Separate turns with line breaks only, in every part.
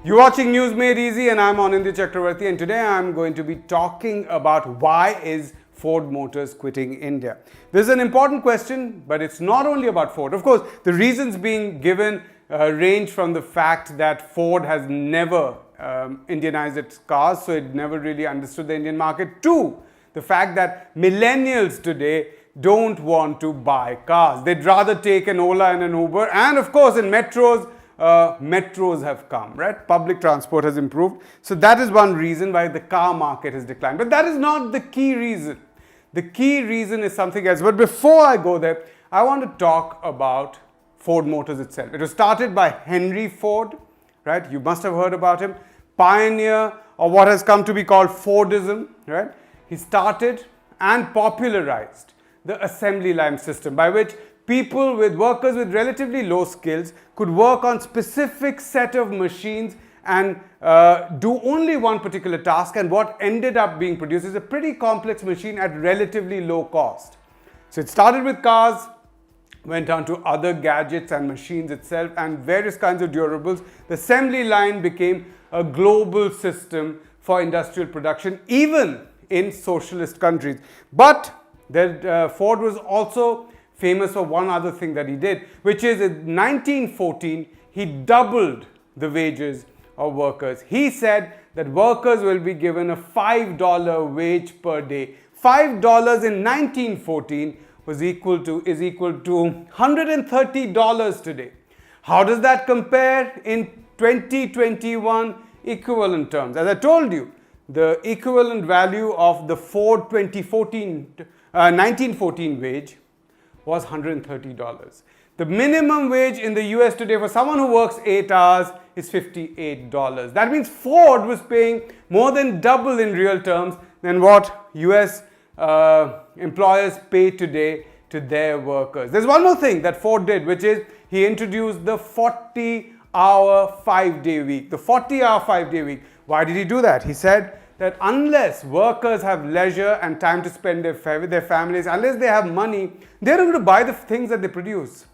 You're watching News Made Easy and I'm Anindya Chakravarti, and today I'm going to be talking about why is Ford Motors quitting India. This is an important question, but it's not only about Ford. Of course, the reasons being given range from the fact that Ford has never Indianized its cars, so it never really understood the Indian market, to the fact that millennials today don't want to buy cars. They'd rather take an Ola and an Uber, and of course in metros have come, right? Public transport has improved. So that is one reason why the car market has declined. But that is not the key reason. The key reason is something else. But before I go there, I want to talk about Ford Motors itself. It was started by Henry Ford, right? You must have heard about him. Pioneer of what has come to be called Fordism, right? He started and popularized the assembly line system, by which workers with relatively low skills could work on specific set of machines and do only one particular task, and what ended up being produced is a pretty complex machine at relatively low cost. So it started with cars, went on to other gadgets and machines itself and various kinds of durables. The assembly line became a global system for industrial production, even in socialist countries. But Ford was also famous for one other thing that he did, which is in 1914, he doubled the wages of workers. He said that workers will be given a $5 wage per day. $5 in 1914 is equal to $130 today. How does that compare in 2021 equivalent terms? As I told you, the equivalent value of the Ford 1914 wage was $130. The minimum wage in the US today for someone who works 8 hours is $58. That means Ford was paying more than double in real terms than what US employers pay today to their workers. There's one more thing that Ford did, which is he introduced the 40-hour 5-day week. The 40-hour 5-day week. Why did he do that? He said that unless workers have leisure and time to spend with their families, unless they have money, they're not going to buy the things that they produce.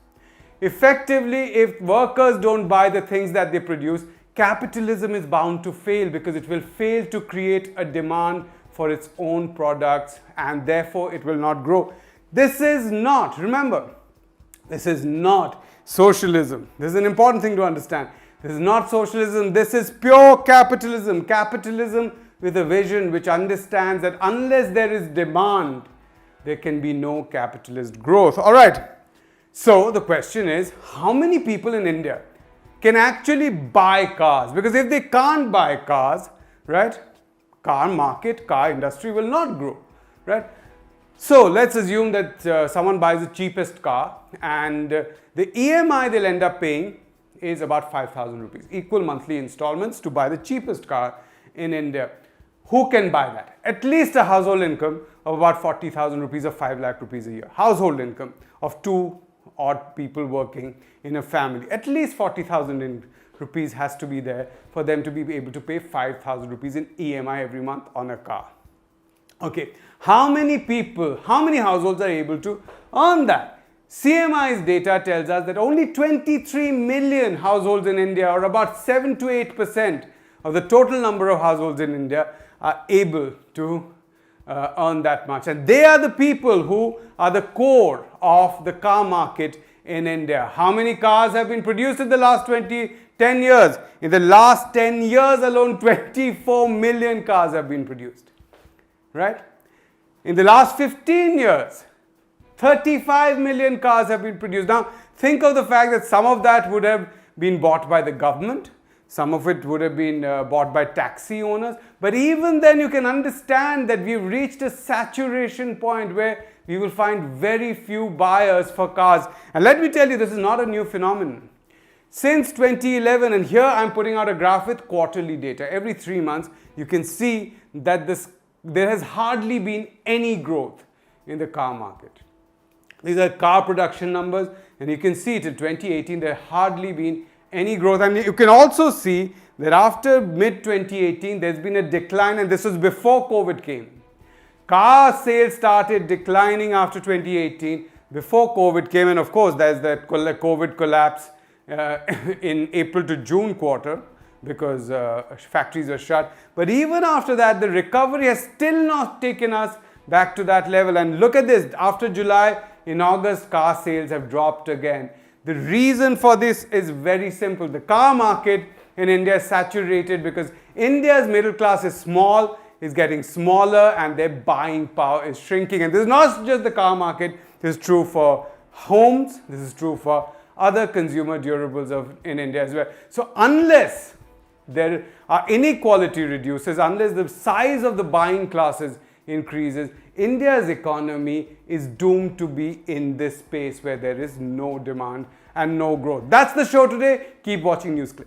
Effectively, if workers don't buy the things that they produce, capitalism is bound to fail, because it will fail to create a demand for its own products, and therefore it will not grow. This is not, remember, this is not socialism. This is an important thing to understand. This is not socialism. This is pure capitalism. Capitalism with a vision which understands that unless there is demand, there can be no capitalist growth. All right. So the question is, how many people in India can actually buy cars? Because if they can't buy cars, right, car industry will not grow, right? So let's assume that someone buys the cheapest car, and the EMI they'll end up paying is about 5,000 rupees, equal monthly installments to buy the cheapest car in India. Who can buy that? At least a household income of about 40,000 rupees or 5 lakh rupees a year. Household income of 2 odd people working in a family. At least 40,000 rupees has to be there for them to be able to pay 5,000 rupees in EMI every month on a car. Okay, how many households are able to earn that? CMI's data tells us that only 23 million households in India, or about 7 to 8% of the total number of households in India, are able to earn that much. And they are the people who are the core of the car market in India. How many cars have been produced in the last 10 years? In the last 10 years alone, 24 million cars have been produced. Right? In the last 15 years, 35 million cars have been produced. Now, think of the fact that some of that would have been bought by the government. Some of it would have been bought by taxi owners. But even then, you can understand that we've reached a saturation point where we will find very few buyers for cars. And let me tell you, this is not a new phenomenon. Since 2011, and here I'm putting out a graph with quarterly data. Every 3 months, you can see that there has hardly been any growth in the car market. These are car production numbers, and you can see it in 2018, there hardly been any growth. And you can also see that after mid-2018, there's been a decline, and this was before COVID came. Car sales started declining after 2018, before COVID came, and of course, there's that COVID collapse in April to June quarter, because factories are shut. But even after that, the recovery has still not taken us back to that level. And look at this, after July, in August, car sales have dropped again. The reason for this is very simple. The car market in India is saturated because India's middle class is small, is getting smaller, and their buying power is shrinking. And this is not just the car market, this is true for homes, this is true for other consumer durables in India as well. So unless there are inequality reduces, unless the size of the buying classes increases, India's economy is doomed to be in this space where there is no demand and no growth. That's the show today. Keep watching NewsClick.